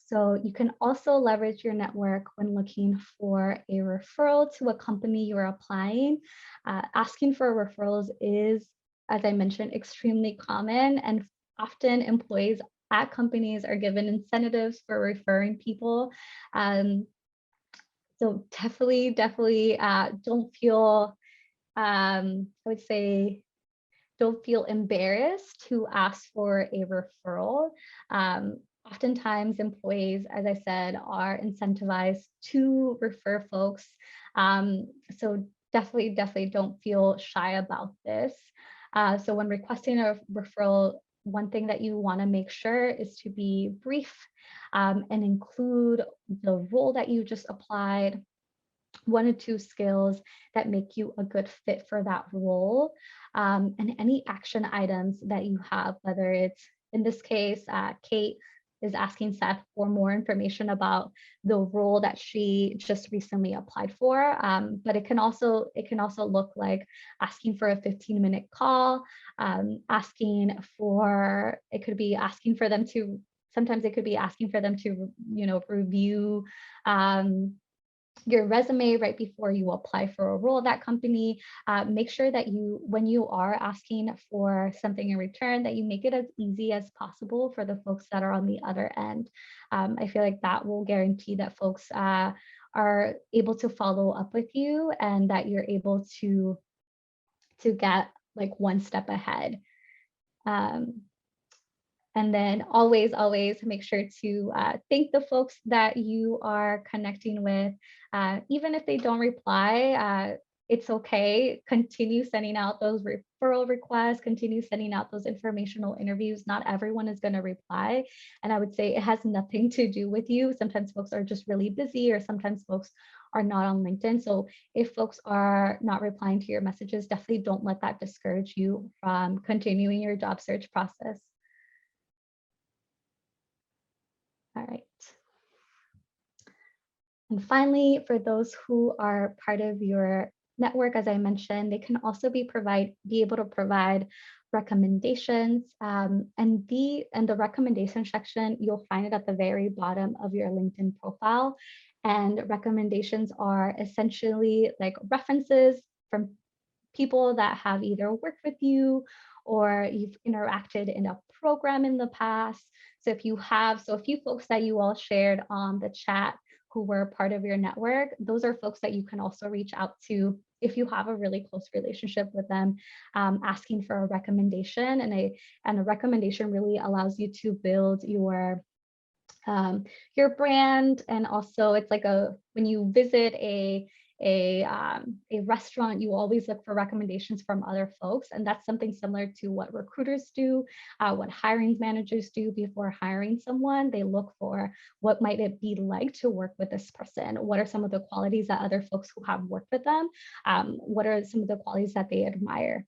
So you can also leverage your network when looking for a referral to a company you're applying. Asking for referrals is, as I mentioned, extremely common, and often employees at companies are given incentives for referring people. So definitely don't feel, I would say, don't feel embarrassed to ask for a referral. Oftentimes employees, as I said, are incentivized to refer folks. So definitely don't feel shy about this. So when requesting a referral, one thing that you want to make sure is to be brief and include the role that you just applied, 1 or 2 skills that make you a good fit for that role, and any action items that you have, whether it's, in this case, Kate is asking Seth for more information about the role that she just recently applied for. But it can also look like asking for a 15-minute call, it could be asking for them to, sometimes it could be asking for them to, review your resume right before you apply for a role at that company. Make sure that when you are asking for something in return, that you make it as easy as possible for the folks that are on the other end. I feel like that will guarantee that folks are able to follow up with you, and that you're able to get like one step ahead. And then always make sure to thank the folks that you are connecting with. Even if they don't reply, it's okay. Continue sending out those referral requests, continue sending out those informational interviews. Not everyone is going to reply. And I would say it has nothing to do with you. Sometimes folks are just really busy, or sometimes folks are not on LinkedIn. So if folks are not replying to your messages, definitely don't let that discourage you from continuing your job search process. All right. And finally, for those who are part of your network, as I mentioned, they can also be able to provide recommendations. And the recommendation section, you'll find it at the very bottom of your LinkedIn profile. And recommendations are essentially like references from people that have either worked with you or you've interacted in a program in the past. So if you have, so a few folks that you all shared on the chat who were part of your network, those are folks that you can also reach out to if you have a really close relationship with them, asking for a recommendation. And a recommendation really allows you to build your brand. And also it's like when you visit a restaurant, you always look for recommendations from other folks. And that's something similar to what recruiters do, what hiring managers do before hiring someone. They look for what might it be like to work with this person? What are some of the qualities that other folks who have worked with them? What are some of the qualities that they admire?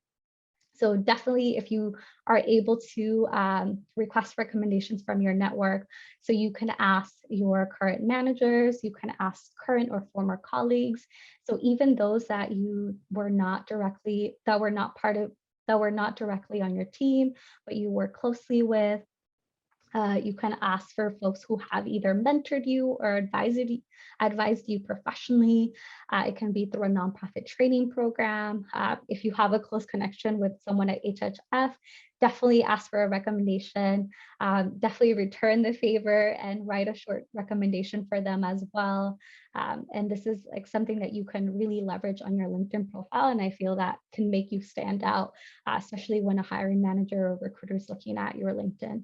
So definitely, if you are able to request recommendations from your network, so you can ask your current managers, you can ask current or former colleagues. So even those that you were not directly, that were not part of, that were not directly on your team, but you work closely with, you can ask for folks who have either mentored you or advised you professionally. It can be through a nonprofit training program. If you have a close connection with someone at HHF, definitely ask for a recommendation. Definitely return the favor and write a short recommendation for them as well. And this is like something that you can really leverage on your LinkedIn profile. And I feel that can make you stand out, especially when a hiring manager or recruiter is looking at your LinkedIn.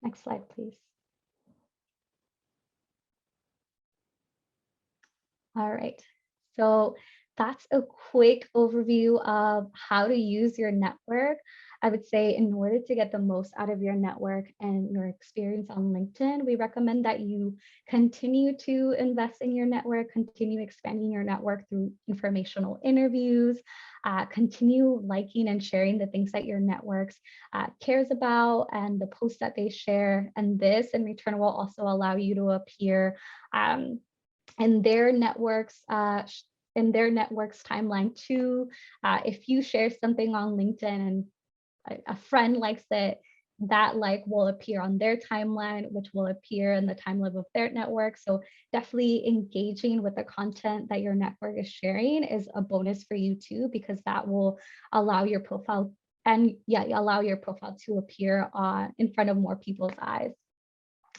Next slide, please. All right, so that's a quick overview of how to use your network. I would say in order to get the most out of your network and your experience on LinkedIn, we recommend that you continue to invest in your network, continue expanding your network through informational interviews, continue liking and sharing the things that your networks cares about and the posts that they share. And this in return will also allow you to appear in their networks timeline too. If you share something on LinkedIn and a friend likes it, that like will appear on their timeline, which will appear in the timeline of their network. So definitely engaging with the content that your network is sharing is a bonus for you too, because that will allow your profile to appear in front of more people's eyes.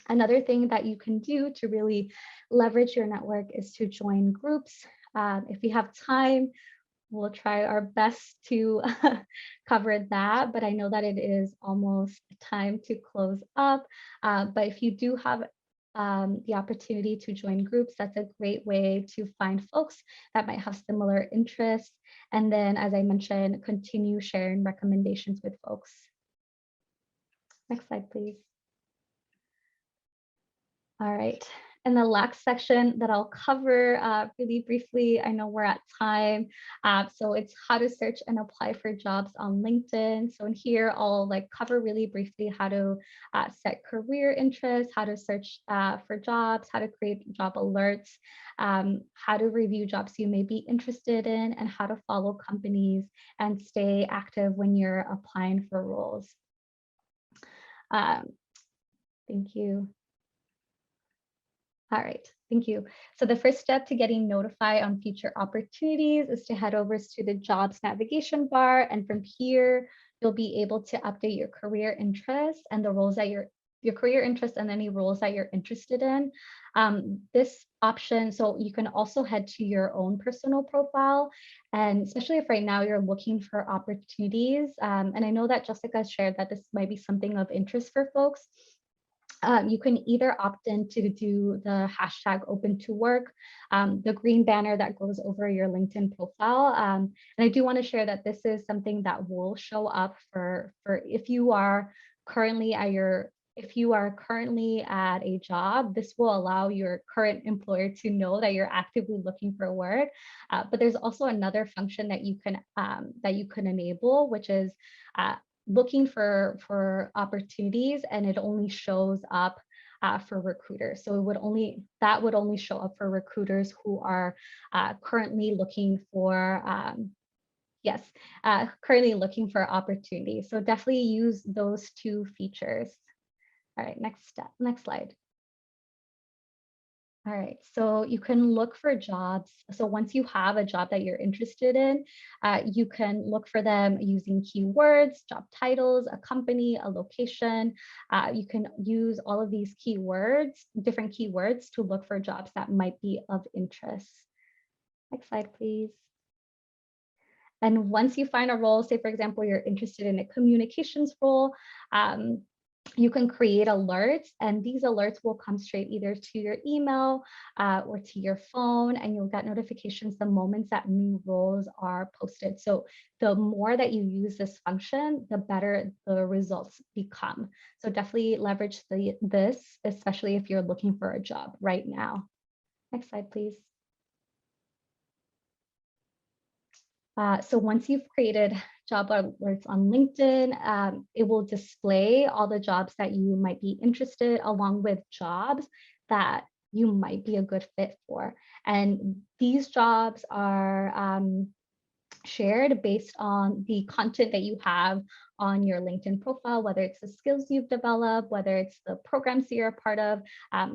Another thing that you can do to really leverage your network is to join groups. If we have time, we'll try our best to cover that, but I know that it is almost time to close up. But if you do have the opportunity to join groups, that's a great way to find folks that might have similar interests. And then, as I mentioned, continue sharing recommendations with folks. Next slide, please. All right. And the last section that I'll cover really briefly, I know we're at time. So it's how to search and apply for jobs on LinkedIn. So in here, I'll like cover really briefly how to set career interests, how to search for jobs, how to create job alerts, how to review jobs you may be interested in, and how to follow companies and stay active when you're applying for roles. Thank you. All right, thank you. So the first step to getting notified on future opportunities is to head over to the jobs navigation bar. And from here, you'll be able to update your career interests and the roles that your career interests and any roles that you're interested in. This option, so you can also head to your own personal profile. And especially if right now you're looking for opportunities. And I know that Jessica shared that this might be something of interest for folks. You can either opt in to do the hashtag open to work, the green banner that goes over your LinkedIn profile. And I do want to share that this is something that will show up for if you are currently at a job, this will allow your current employer to know that you're actively looking for work. But there's also another function that you can enable, which is looking for opportunities, and it only shows up for recruiters. So that would only show up for recruiters who are currently looking for yes, currently looking for opportunities. So definitely use those two features. All right, next slide. All right, so you can look for jobs. So once you have a job that you're interested in, you can look for them using keywords, job titles, a company, a location. You can use all of these keywords, different keywords to look for jobs that might be of interest. Next slide, please. And once you find a role, say for example, you're interested in a communications role, you can create alerts, and these alerts will come straight either to your email or to your phone, and you'll get notifications the moments that new roles are posted. So the more that you use this function, the better the results become. So definitely leverage this, especially if you're looking for a job right now. Next slide, please. So once you've created job alerts on LinkedIn, it will display all the jobs that you might be interested along with jobs that you might be a good fit for. And these jobs are shared based on the content that you have on your LinkedIn profile, whether it's the skills you've developed, whether it's the programs that you're a part of.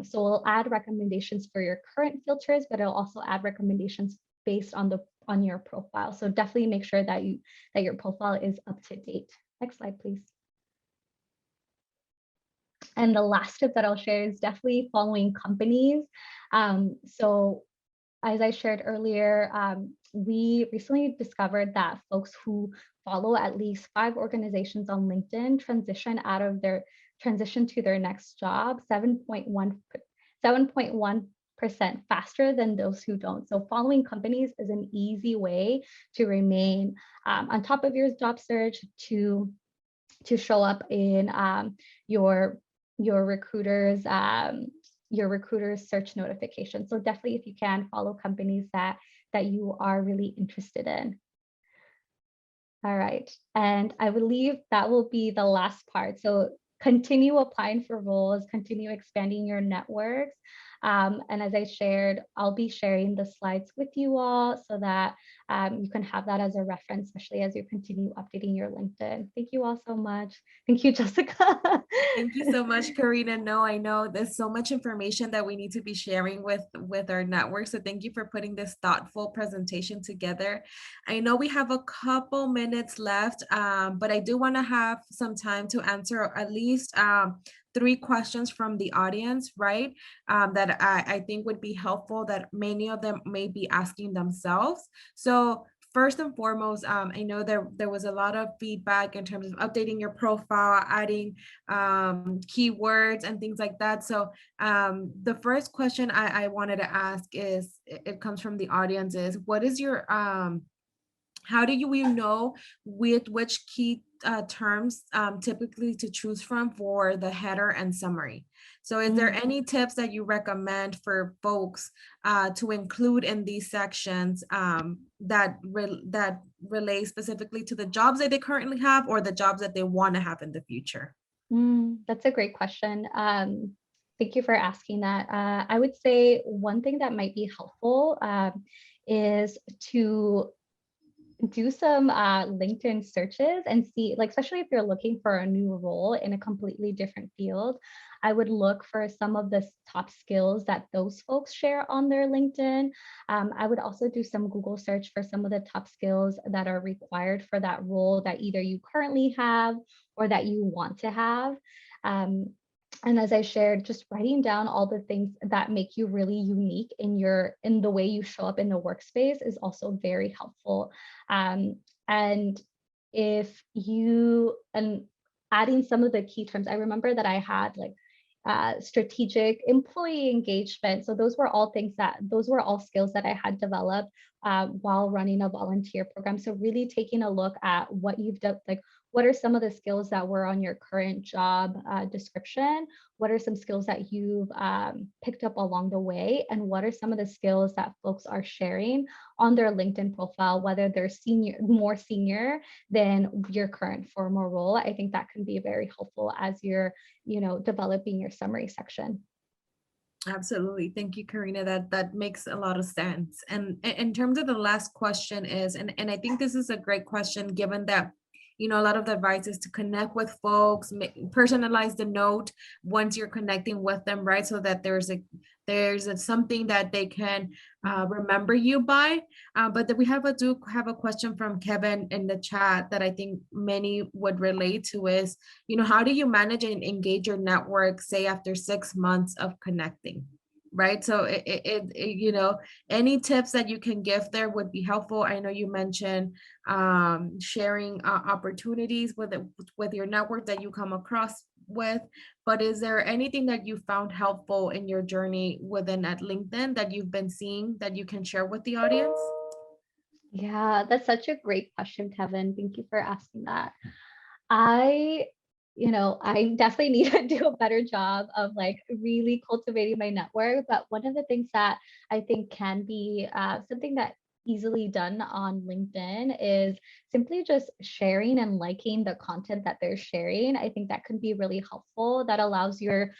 So it'll add recommendations for your current filters, but it'll also add recommendations based on your profile. So definitely make sure that your profile is up to date. Next slide, please. And the last tip that I'll share is definitely following companies. So as I shared earlier, we recently discovered that folks who follow at least 5 organizations on LinkedIn transition to their next job 7.1% faster than those who don't. So following companies is an easy way to remain on top of your job search, to show up in your recruiter's search notification. So definitely, if you can, follow companies that you are really interested in. All right, and I believe that will be the last part. So continue applying for roles, continue expanding your networks. And as I shared, I'll be sharing the slides with you all so that you can have that as a reference, especially as you continue updating your LinkedIn. Thank you all so much. Thank you, Jessica. Thank you so much, Karina. No, I know there's so much information that we need to be sharing with our network. So thank you for putting this thoughtful presentation together. I know we have a couple minutes left, but I do want to have some time to answer at least 3 questions from the audience, right? That I think would be helpful, that many of them may be asking themselves. So first and foremost, I know there was a lot of feedback in terms of updating your profile, adding keywords and things like that. So the first question I wanted to ask is, it comes from the audience, is what is your, how do you know with which key terms typically to choose from for the header and summary? So is there any tips that you recommend for folks to include in these sections that relate specifically to the jobs that they currently have or the jobs that they want to have in the future? That's a great question. Thank you for asking that. I would say one thing that might be helpful is to do some LinkedIn searches and see, like, especially if you're looking for a new role in a completely different field, I would look for some of the top skills that those folks share on their LinkedIn. I would also do some Google search for some of the top skills that are required for that role that either you currently have or that you want to have. And as I shared, just writing down all the things that make you really unique in the way you show up in the workspace is also very helpful. And if you, and adding some of the key terms, I remember that I had like strategic employee engagement. So those were all skills that I had developed while running a volunteer program. So really taking a look at what you've done, like what are some of the skills that were on your current job description? What are some skills that you've picked up along the way? And what are some of the skills that folks are sharing on their LinkedIn profile, whether they're more senior than your current formal role? I think that can be very helpful as you're, developing your summary section. Absolutely. Thank you, Karina. That makes a lot of sense. And in terms of the last question is, and I think this is a great question, given that, a lot of the advice is to connect with folks, personalize the note once you're connecting with them, right? So that there's something that they can remember you by. But then we do have a question from Kevin in the chat that I think many would relate to is, how do you manage and engage your network, say after 6 months of connecting? Right. So any tips that you can give there would be helpful. I know you mentioned sharing opportunities with your network that you come across with, but is there anything that you found helpful in your journey within at LinkedIn that you've been seeing that you can share with the audience? Yeah, that's such a great question, Kevin. Thank you for asking that. I, I definitely need to do a better job of like really cultivating my network. But one of the things that I think can be something that easily done on LinkedIn is simply just sharing and liking the content that they're sharing. I think that can be really helpful. That allows your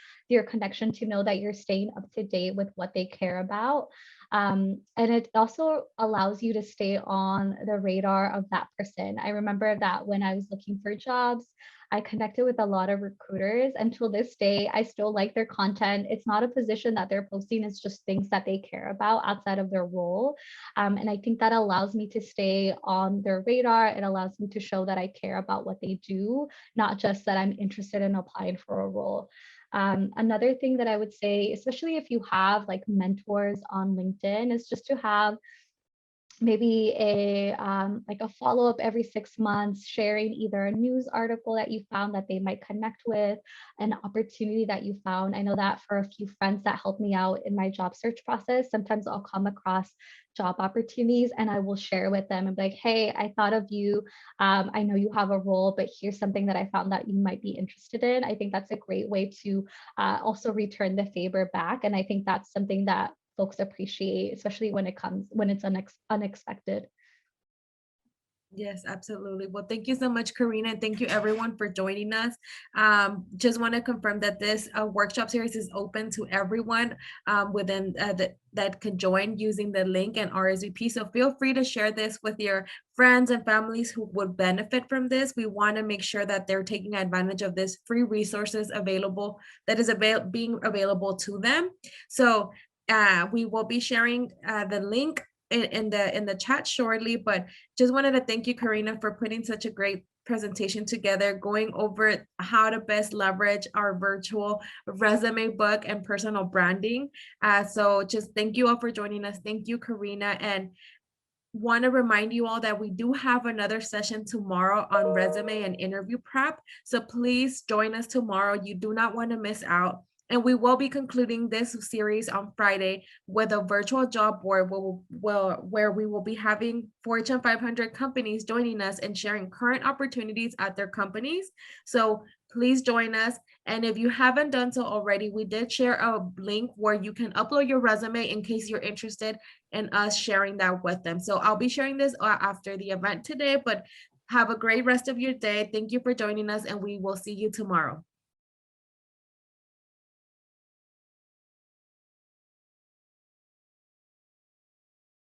connection to know that you're staying up to date with what they care about. And it also allows you to stay on the radar of that person. I remember that when I was looking for jobs, I connected with a lot of recruiters. Until this day, I still like their content. It's not a position that they're posting, it's just things that they care about outside of their role. And I think that allows me to stay on their radar. It allows me to show that I care about what they do, not just that I'm interested in applying for a role. Another thing that I would say, especially if you have like mentors on LinkedIn, is just to have maybe a like a follow-up every 6 months, sharing either a news article that you found that they might connect with, an opportunity that you found. I know that for a few friends that helped me out in my job search process, sometimes I'll come across job opportunities and I will share with them and be like, hey, I thought of you. I know you have a role, but here's something that I found that you might be interested in. I think that's a great way to also return the favor back. And I think that's something that folks appreciate, especially when it's unexpected. Yes, absolutely. Well, thank you so much, Karina. And thank you everyone for joining us. Just want to confirm that this workshop series is open to everyone within that can join using the link and RSVP. So feel free to share this with your friends and families who would benefit from this. We want to make sure that they're taking advantage of this free resources available that is being available to them. So we will be sharing the link in the chat shortly, but just wanted to thank you, Karina, for putting such a great presentation together, going over how to best leverage our virtual resume book and personal branding. So just thank you all for joining us. Thank you, Karina. And want to remind you all that we do have another session tomorrow on resume and interview prep. So please join us tomorrow. You do not want to miss out. And we will be concluding this series on Friday with a virtual job board where we will be having Fortune 500 companies joining us and sharing current opportunities at their companies. So please join us. And if you haven't done so already, we did share a link where you can upload your resume in case you're interested in us sharing that with them. So I'll be sharing this after the event today, but have a great rest of your day. Thank you for joining us, and we will see you tomorrow.